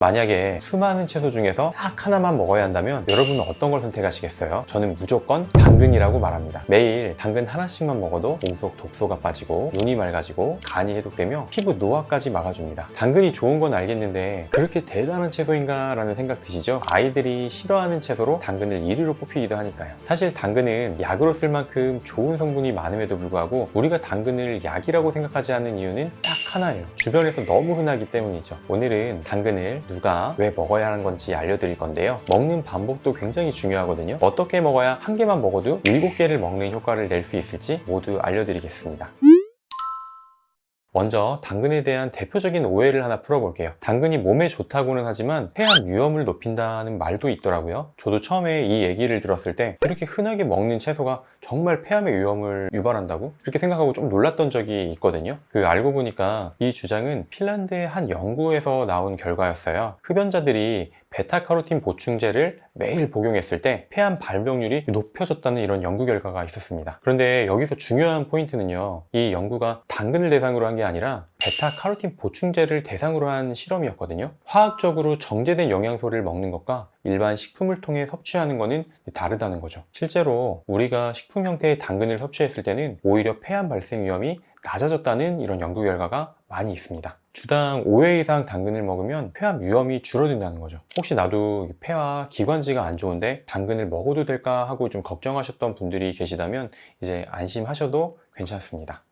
만약에 수많은 채소 중에서 딱 하나만 먹어야 한다면 여러분은 어떤 걸 선택하시겠어요? 저는 무조건 당근이라고 말합니다. 매일 당근 하나씩만 먹어도 몸속 독소가 빠지고 눈이 맑아지고 간이 해독되며 피부 노화까지 막아줍니다. 당근이 좋은 건 알겠는데 그렇게 대단한 채소인가 라는 생각 드시죠? 아이들이 싫어하는 채소로 당근을 1위로 뽑히기도 하니까요. 사실 당근은 약으로 쓸 만큼 좋은 성분이 많음에도 불구하고 우리가 당근을 약이라고 생각하지 않는 이유는 딱 하나예요. 주변에서 너무 흔하기 때문이죠. 오늘은 당근을 누가 왜 먹어야 하는 건지 알려드릴 건데요. 먹는 방법도 굉장히 중요하거든요. 어떻게 먹어야 한 개만 먹어도 7개를 먹는 효과를 낼 수 있을지 모두 알려드리겠습니다. 먼저 당근에 대한 대표적인 오해를 하나 풀어볼게요. 당근이 몸에 좋다고는 하지만 폐암 위험을 높인다는 말도 있더라고요. 저도 처음에 이 얘기를 들었을 때 이렇게 흔하게 먹는 채소가 정말 폐암의 위험을 유발한다고? 이렇게 생각하고 좀 놀랐던 적이 있거든요. 알고 보니까 이 주장은 핀란드의 한 연구에서 나온 결과였어요. 흡연자들이 베타카로틴 보충제를 매일 복용했을 때 폐암 발병률이 높아졌다는 이런 연구 결과가 있었습니다. 그런데 여기서 중요한 포인트는요, 이 연구가 당근을 대상으로 한 게 아니라 베타카로틴 보충제를 대상으로 한 실험이었거든요. 화학적으로 정제된 영양소를 먹는 것과 일반 식품을 통해 섭취하는 것은 다르다는 거죠. 실제로 우리가 식품 형태의 당근을 섭취했을 때는 오히려 폐암 발생 위험이 낮아졌다는 이런 연구 결과가 많이 있습니다. 주당 5회 이상 당근을 먹으면 폐암 위험이 줄어든다는 거죠. 혹시 나도 폐와 기관지가 안 좋은데 당근을 먹어도 될까 하고 좀 걱정하셨던 분들이 계시다면 이제 안심하셔도 괜찮습니다.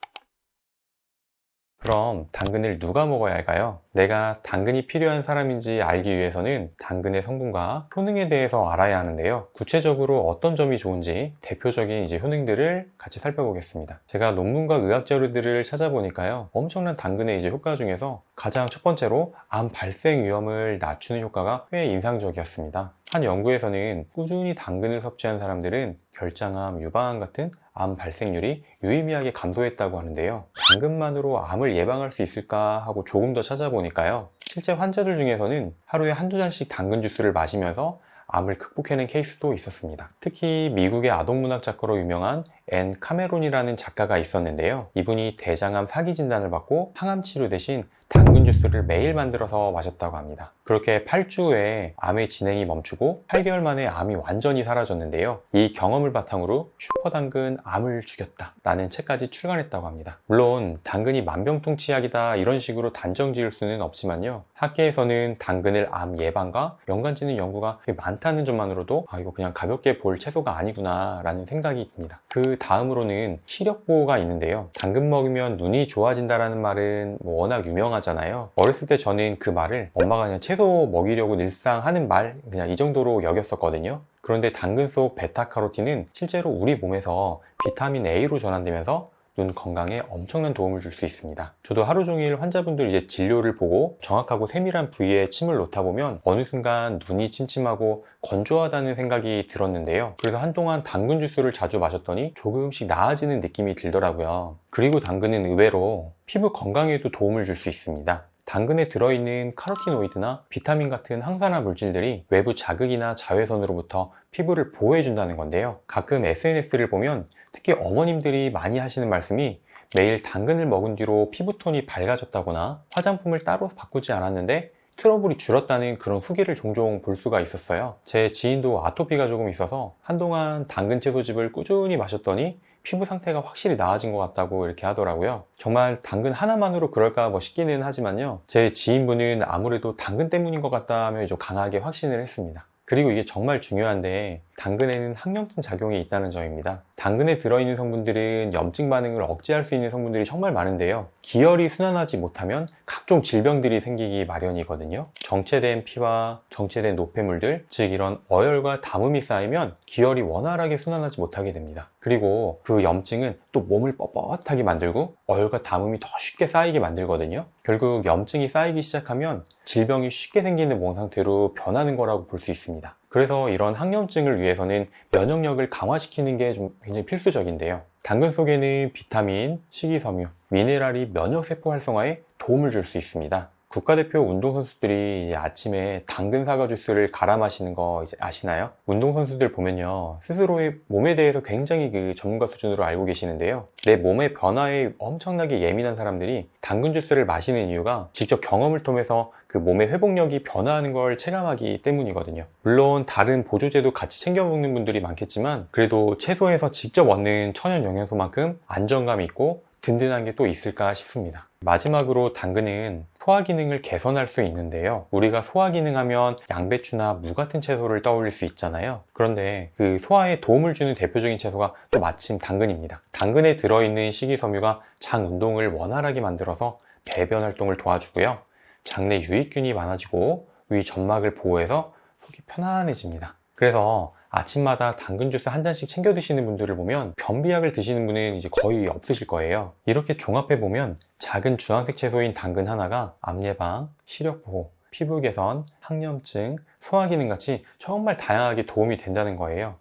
그럼 당근을 누가 먹어야 할까요? 내가 당근이 필요한 사람인지 알기 위해서는 당근의 성분과 효능에 대해서 알아야 하는데요. 구체적으로 어떤 점이 좋은지 대표적인 효능들을 같이 살펴보겠습니다. 제가 논문과 의학 자료들을 찾아보니까요, 엄청난 당근의 효과 중에서 가장 첫 번째로 암 발생 위험을 낮추는 효과가 꽤 인상적이었습니다. 한 연구에서는 꾸준히 당근을 섭취한 사람들은 결장암, 유방암 같은 암 발생률이 유의미하게 감소했다고 하는데요. 당근만으로 암을 예방할 수 있을까 하고 조금 더 찾아보니까요, 실제 환자들 중에서는 하루에 한두 잔씩 당근 주스를 마시면서 암을 극복해낸 케이스도 있었습니다. 특히 미국의 아동문학 작가로 유명한 앤 카메론이라는 작가가 있었는데요. 이분이 대장암 사기 진단을 받고 항암 치료 대신 당근 주스를 매일 만들어서 마셨다고 합니다. 그렇게 8주 후에 암의 진행이 멈추고 8개월 만에 암이 완전히 사라졌는데요. 이 경험을 바탕으로 슈퍼당근 암을 죽였다 라는 책까지 출간했다고 합니다. 물론 당근이 만병통치약이다 이런 식으로 단정 지을 수는 없지만요, 학계에서는 당근을 암 예방과 연관짓는 연구가 많다는 점만으로도 이거 그냥 가볍게 볼 채소가 아니구나 라는 생각이 듭니다. 그 다음으로는 시력 보호가 있는데요. 당근 먹으면 눈이 좋아진다라는 말은 워낙 유명하잖아요. 어렸을 때 저는 그 말을 엄마가 그냥 채소 먹이려고 늘상 하는 말, 그냥 이 정도로 여겼었거든요. 그런데 당근 속 베타카로틴은 실제로 우리 몸에서 비타민 A로 전환되면서 눈 건강에 엄청난 도움을 줄 수 있습니다. 저도 하루 종일 환자분들 진료를 보고 정확하고 세밀한 부위에 침을 놓다 보면 어느 순간 눈이 침침하고 건조하다는 생각이 들었는데요. 그래서 한동안 당근 주스를 자주 마셨더니 조금씩 나아지는 느낌이 들더라고요. 그리고 당근은 의외로 피부 건강에도 도움을 줄 수 있습니다. 당근에 들어있는 카로티노이드나 비타민 같은 항산화 물질들이 외부 자극이나 자외선으로부터 피부를 보호해준다는 건데요. 가끔 SNS를 보면 특히 어머님들이 많이 하시는 말씀이 매일 당근을 먹은 뒤로 피부톤이 밝아졌다거나 화장품을 따로 바꾸지 않았는데 트러블이 줄었다는 그런 후기를 종종 볼 수가 있었어요. 제 지인도 아토피가 조금 있어서 한동안 당근 채소즙을 꾸준히 마셨더니 피부 상태가 확실히 나아진 것 같다고 이렇게 하더라고요. 정말 당근 하나만으로 그럴까 싶기는 하지만요, 제 지인분은 아무래도 당근 때문인 것 같다며 좀 강하게 확신을 했습니다. 그리고 이게 정말 중요한데 당근에는 항염증 작용이 있다는 점입니다. 당근에 들어있는 성분들은 염증 반응을 억제할 수 있는 성분들이 정말 많은데요, 기혈이 순환하지 못하면 각종 질병들이 생기기 마련이거든요. 정체된 피와 정체된 노폐물들, 즉 이런 어혈과 담음이 쌓이면 기혈이 원활하게 순환하지 못하게 됩니다. 그리고 그 염증은 또 몸을 뻣뻣하게 만들고 어혈과 담음이 더 쉽게 쌓이게 만들거든요. 결국 염증이 쌓이기 시작하면 질병이 쉽게 생기는 몸 상태로 변하는 거라고 볼 수 있습니다. 그래서 이런 항염증을 위해서는 면역력을 강화시키는 게 좀 굉장히 필수적인데요. 당근 속에는 비타민, 식이섬유, 미네랄이 면역세포 활성화에 도움을 줄 수 있습니다. 국가대표 운동선수들이 아침에 당근 사과 주스를 갈아 마시는 거 이제 아시나요? 운동선수들 보면요, 스스로의 몸에 대해서 굉장히 전문가 수준으로 알고 계시는데요. 내 몸의 변화에 엄청나게 예민한 사람들이 당근 주스를 마시는 이유가 직접 경험을 통해서 그 몸의 회복력이 변화하는 걸 체감하기 때문이거든요. 물론 다른 보조제도 같이 챙겨 먹는 분들이 많겠지만 그래도 채소에서 직접 얻는 천연 영양소만큼 안정감이 있고 든든한 게 또 있을까 싶습니다. 마지막으로 당근은 소화 기능을 개선할 수 있는데요. 우리가 소화 기능 하면 양배추나 무 같은 채소를 떠올릴 수 있잖아요. 그런데 그 소화에 도움을 주는 대표적인 채소가 또 마침 당근입니다. 당근에 들어있는 식이섬유가 장 운동을 원활하게 만들어서 배변 활동을 도와주고요. 장내 유익균이 많아지고 위 점막을 보호해서 속이 편안해집니다. 그래서 아침마다 당근 주스 한 잔씩 챙겨 드시는 분들을 보면 변비약을 드시는 분은 이제 거의 없으실 거예요. 이렇게 종합해 보면 작은 주황색 채소인 당근 하나가 암 예방, 시력 보호, 피부 개선, 항염증, 소화 기능 같이 정말 다양하게 도움이 된다는 거예요.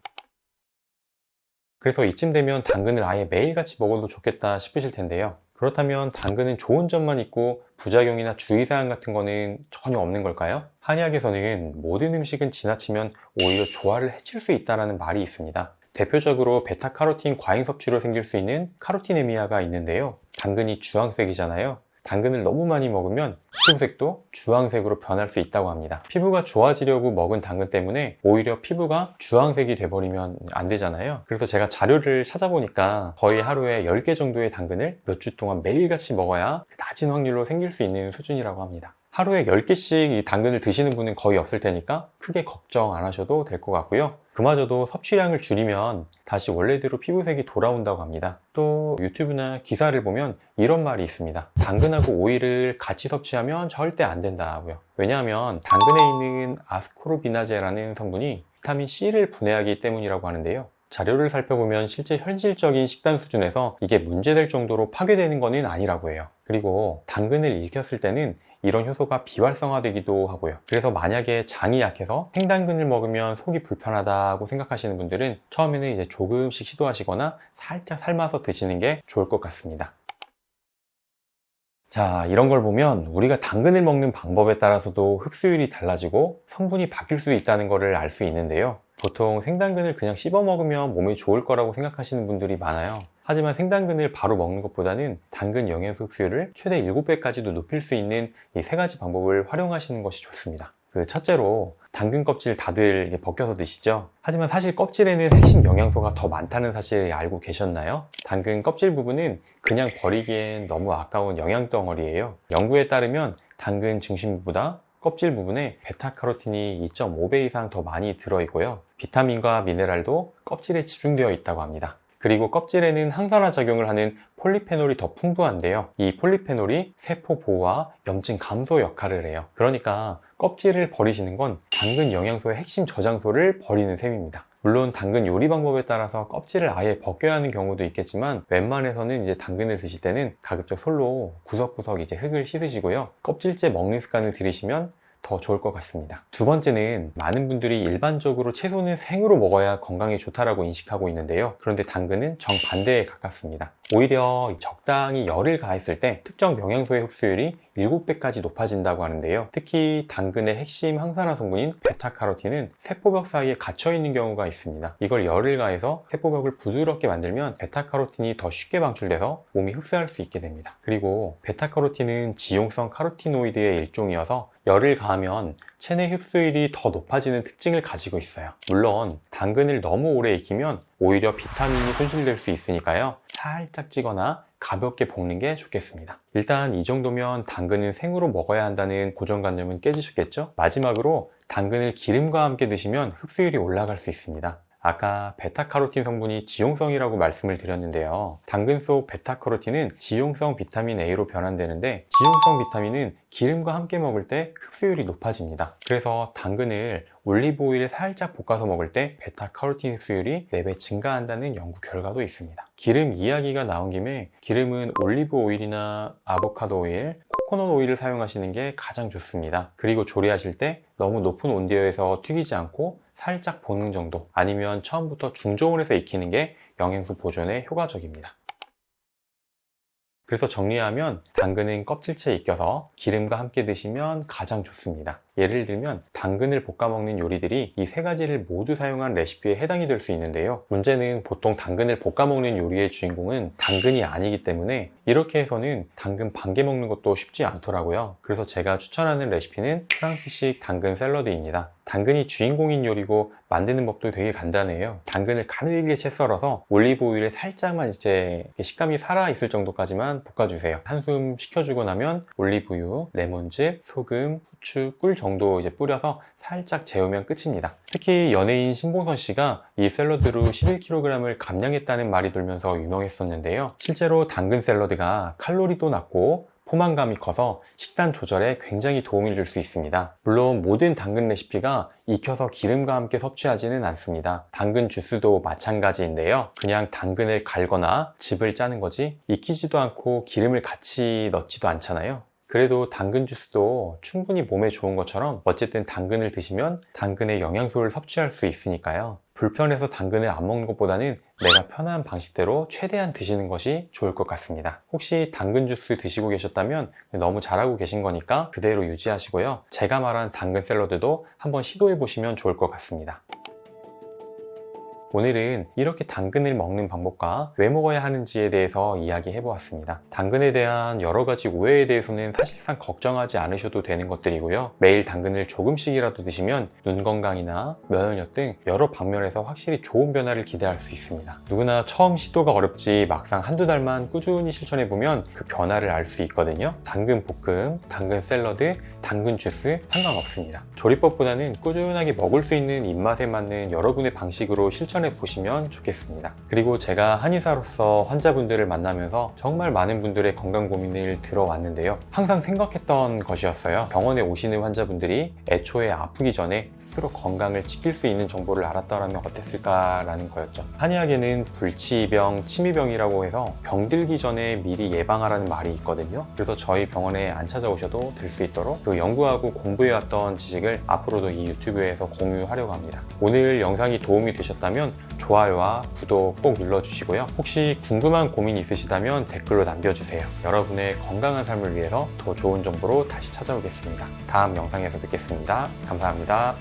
그래서 이쯤 되면 당근을 아예 매일같이 먹어도 좋겠다 싶으실 텐데요. 그렇다면 당근은 좋은 점만 있고 부작용이나 주의사항 같은 거는 전혀 없는 걸까요? 한의학에서는 모든 음식은 지나치면 오히려 조화를 해칠 수 있다는 말이 있습니다. 대표적으로 베타카로틴 과잉 섭취로 생길 수 있는 카로티네미아가 있는데요. 당근이 주황색이잖아요. 당근을 너무 많이 먹으면 피부색도 주황색으로 변할 수 있다고 합니다. 피부가 좋아지려고 먹은 당근 때문에 오히려 피부가 주황색이 돼버리면 안 되잖아요. 그래서 제가 자료를 찾아보니까 거의 하루에 10개 정도의 당근을 몇 주 동안 매일같이 먹어야 낮은 확률로 생길 수 있는 수준이라고 합니다. 하루에 10개씩 이 당근을 드시는 분은 거의 없을 테니까 크게 걱정 안 하셔도 될 것 같고요. 그마저도 섭취량을 줄이면 다시 원래대로 피부색이 돌아온다고 합니다. 또 유튜브나 기사를 보면 이런 말이 있습니다. 당근하고 오이를 같이 섭취하면 절대 안 된다고요. 왜냐하면 당근에 있는 아스코르비나제라는 성분이 비타민 C를 분해하기 때문이라고 하는데요. 자료를 살펴보면 실제 현실적인 식단 수준에서 이게 문제될 정도로 파괴되는 것은 아니라고 해요. 그리고 당근을 익혔을 때는 이런 효소가 비활성화되기도 하고요. 그래서 만약에 장이 약해서 생당근을 먹으면 속이 불편하다고 생각하시는 분들은 처음에는 이제 조금씩 시도하시거나 살짝 삶아서 드시는 게 좋을 것 같습니다. 자, 이런 걸 보면 우리가 당근을 먹는 방법에 따라서도 흡수율이 달라지고 성분이 바뀔 수 있다는 것을 알 수 있는데요. 보통 생당근을 그냥 씹어 먹으면 몸에 좋을 거라고 생각하시는 분들이 많아요. 하지만 생당근을 바로 먹는 것보다는 당근 영양소 흡수율을 최대 7배까지도 높일 수 있는 이 세 가지 방법을 활용하시는 것이 좋습니다. 첫째로 당근 껍질 다들 벗겨서 드시죠? 하지만 사실 껍질에는 핵심 영양소가 더 많다는 사실 알고 계셨나요? 당근 껍질 부분은 그냥 버리기엔 너무 아까운 영양 덩어리예요. 연구에 따르면 당근 중심부보다 껍질 부분에 베타카로틴이 2.5배 이상 더 많이 들어있고요. 비타민과 미네랄도 껍질에 집중되어 있다고 합니다. 그리고 껍질에는 항산화 작용을 하는 폴리페놀이 더 풍부한데요. 이 폴리페놀이 세포 보호와 염증 감소 역할을 해요. 그러니까 껍질을 버리시는 건 당근 영양소의 핵심 저장소를 버리는 셈입니다. 물론 당근 요리 방법에 따라서 껍질을 아예 벗겨야 하는 경우도 있겠지만 웬만해서는 이제 당근을 드실 때는 가급적 솔로 구석구석 이제 흙을 씻으시고요. 껍질째 먹는 습관을 들이시면 더 좋을 것 같습니다. 두 번째는 많은 분들이 일반적으로 채소는 생으로 먹어야 건강에 좋다라고 인식하고 있는데요. 그런데 당근은 정반대에 가깝습니다. 오히려 적당히 열을 가했을 때 특정 영양소의 흡수율이 7배까지 높아진다고 하는데요. 특히 당근의 핵심 항산화 성분인 베타카로틴은 세포벽 사이에 갇혀 있는 경우가 있습니다. 이걸 열을 가해서 세포벽을 부드럽게 만들면 베타카로틴이 더 쉽게 방출돼서 몸이 흡수할 수 있게 됩니다. 그리고 베타카로틴은 지용성 카로티노이드의 일종이어서 열을 가하면 체내 흡수율이 더 높아지는 특징을 가지고 있어요. 물론 당근을 너무 오래 익히면 오히려 비타민이 손실될 수 있으니까요. 살짝 찌거나 가볍게 볶는 게 좋겠습니다. 일단 이 정도면 당근은 생으로 먹어야 한다는 고정관념은 깨지셨겠죠? 마지막으로 당근을 기름과 함께 드시면 흡수율이 올라갈 수 있습니다. 아까 베타카로틴 성분이 지용성이라고 말씀을 드렸는데요. 당근 속 베타카로틴은 지용성 비타민 A로 변환되는데 지용성 비타민은 기름과 함께 먹을 때 흡수율이 높아집니다. 그래서 당근을 올리브 오일에 살짝 볶아서 먹을 때 베타카로틴 흡수율이 4배 증가한다는 연구 결과도 있습니다. 기름 이야기가 나온 김에 기름은 올리브 오일이나 아보카도 오일, 코코넛 오일을 사용하시는 게 가장 좋습니다. 그리고 조리하실 때 너무 높은 온도에서 튀기지 않고 살짝 보는 정도, 아니면 처음부터 중저온에서 익히는 게 영양소 보존에 효과적입니다. 그래서 정리하면 당근은 껍질째에 익혀서 기름과 함께 드시면 가장 좋습니다. 예를 들면 당근을 볶아 먹는 요리들이 이 세 가지를 모두 사용한 레시피에 해당이 될 수 있는데요. 문제는 보통 당근을 볶아 먹는 요리의 주인공은 당근이 아니기 때문에 이렇게 해서는 당근 반 개 먹는 것도 쉽지 않더라고요. 그래서 제가 추천하는 레시피는 프랑스식 당근 샐러드입니다. 당근이 주인공인 요리고 만드는 법도 되게 간단해요. 당근을 가늘게 채 썰어서 올리브 오일에 살짝만 이제 식감이 살아있을 정도까지만 볶아주세요. 한숨 식혀주고 나면 올리브유, 레몬즙, 소금, 후추, 꿀 정도 이제 뿌려서 살짝 재우면 끝입니다. 특히 연예인 신봉선 씨가 이 샐러드로 11kg을 감량했다는 말이 돌면서 유명했었는데요. 실제로 당근 샐러드가 칼로리도 낮고 포만감이 커서 식단 조절에 굉장히 도움을 줄 수 있습니다. 물론 모든 당근 레시피가 익혀서 기름과 함께 섭취하지는 않습니다. 당근 주스도 마찬가지인데요. 그냥 당근을 갈거나 즙을 짜는 거지 익히지도 않고 기름을 같이 넣지도 않잖아요. 그래도 당근 주스도 충분히 몸에 좋은 것처럼 어쨌든 당근을 드시면 당근의 영양소를 섭취할 수 있으니까요. 불편해서 당근을 안 먹는 것보다는 내가 편한 방식대로 최대한 드시는 것이 좋을 것 같습니다. 혹시 당근 주스 드시고 계셨다면 너무 잘하고 계신 거니까 그대로 유지하시고요. 제가 말한 당근 샐러드도 한번 시도해 보시면 좋을 것 같습니다. 오늘은 이렇게 당근을 먹는 방법과 왜 먹어야 하는지에 대해서 이야기해 보았습니다. 당근에 대한 여러 가지 오해에 대해서는 사실상 걱정하지 않으셔도 되는 것들이고요. 매일 당근을 조금씩이라도 드시면 눈 건강이나 면역력 등 여러 방면에서 확실히 좋은 변화를 기대할 수 있습니다. 누구나 처음 시도가 어렵지 막상 한두 달만 꾸준히 실천해 보면 그 변화를 알 수 있거든요. 당근 볶음, 당근 샐러드, 당근 주스 상관없습니다. 조리법보다는 꾸준하게 먹을 수 있는 입맛에 맞는 여러분의 방식으로 실천해 보시면 좋겠습니다. 그리고 제가 한의사로서 환자분들을 만나면서 정말 많은 분들의 건강 고민을 들어왔는데요. 항상 생각했던 것이었어요. 병원에 오시는 환자분들이 애초에 아프기 전에 스스로 건강을 지킬 수 있는 정보를 알았더라면 어땠을까라는 거였죠. 한의학에는 불치병, 치미병이라고 해서 병들기 전에 미리 예방하라는 말이 있거든요. 그래서 저희 병원에 안 찾아오셔도 될 수 있도록 그 연구하고 공부해왔던 지식을 앞으로도 이 유튜브에서 공유하려고 합니다. 오늘 영상이 도움이 되셨다면 좋아요와 구독 꼭 눌러주시고요. 혹시 궁금한 고민이 있으시다면 댓글로 남겨주세요. 여러분의 건강한 삶을 위해서 더 좋은 정보로 다시 찾아오겠습니다. 다음 영상에서 뵙겠습니다. 감사합니다.